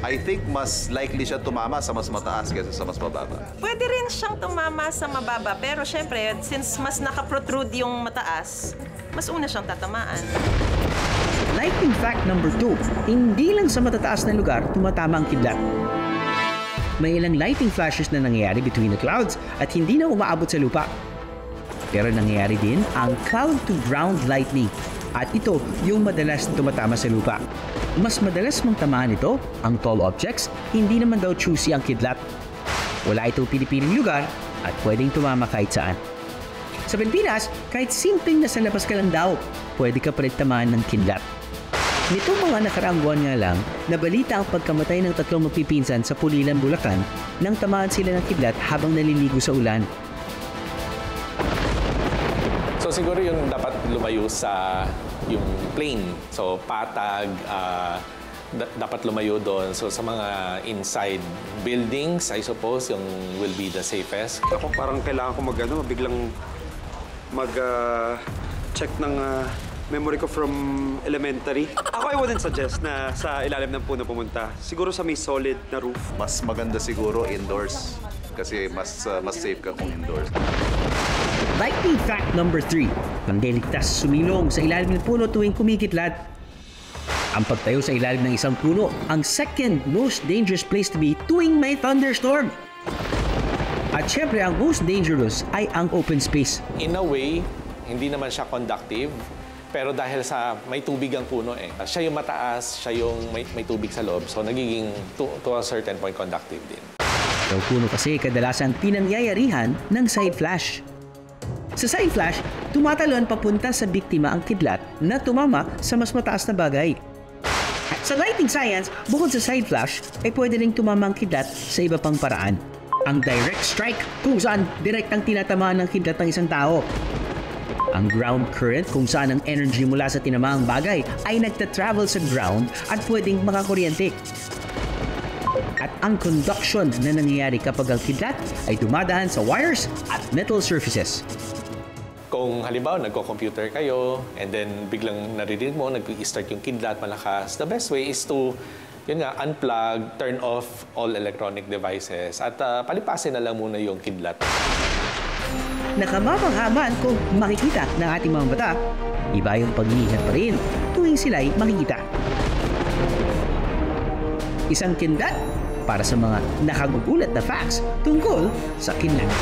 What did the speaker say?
I think mas likely siya tumama sa mas mataas kaysa sa mas mababa. Pwede rin siyang tumama sa mababa, pero syempre, since mas nakaprotrude yung mataas, mas una siyang tatamaan. Lightning fact number 2, hindi lang sa matataas na lugar tumatama ang kidlat. May ilang lightning flashes na nangyayari between the clouds at hindi na umaabot sa lupa. Pero nangyayari din ang cloud-to-ground lightning at ito yung madalas na tumatama sa lupa. Mas madalas mong tamaan ito ang tall objects, hindi naman daw choosy ang kidlat. Wala itong pinipiling lugar at pwedeng tumama kahit saan. Sa Pilipinas, kahit simpleng nasa labas ka lang daw, pwede ka pa rin tamaan ng kidlat. Nitong mga nakaraang buwan nga lang, nabalita ang pagkamatay ng 3 magpipinsan sa Pulilan, Bulacan nang tamaan sila ng kidlat habang naliligo sa ulan. So siguro yung dapat lumayo sa yung plane. So patag, dapat lumayo doon. So sa mga inside buildings, I suppose, yung will be the safest. Ako parang kailangan ko biglang mag-check ng memory ko from elementary. Ako, I wouldn't suggest na sa ilalim ng puno pumunta. Siguro sa may solid na roof. Mas maganda siguro indoors kasi mas safe ka kung indoors. Lightning fact number 3, pandiligtas sumilong sa ilalim ng puno tuwing kumikidlat. Ang pagtayo sa ilalim ng isang puno, ang second most dangerous place to be tuwing may thunderstorm. At syempre, ang most dangerous ay ang open space. In a way, hindi naman siya conductive, pero dahil sa may tubig ang puno siya yung mataas, siya yung may tubig sa loob, so nagiging to a certain point conductive din. Ang puno kasi kadalasan pinangyayarihan ng side flash. Sa side flash, tumatalon papunta sa biktima ang kidlat na tumama sa mas mataas na bagay. At sa lighting science, bukod sa side flash, ay pwede ring tumama ang kidlat sa iba pang paraan. Ang direct strike, kung saan direktang tinatamaan ng kidlat ng isang tao. Ang ground current, kung saan ang energy mula sa tinamaang bagay ay nagtatravel sa ground at pwedeng makakuryente. At ang conduction na nangyayari kapag ang kidlat ay dumadaan sa wires at metal surfaces. Kung halimbawa nagko-computer kayo and then biglang naririnig mo, nag-start yung kidlat malakas, the best way is to unplug, turn off all electronic devices at palipasin na lang muna yung kidlat. Nakamamanghaman kung makikita ng ating mga bata, iba yung pag-iingat pa rin tuwing sila'y makikita. Isang kidlat para sa mga nakagugulat na facts tungkol sa kidlat.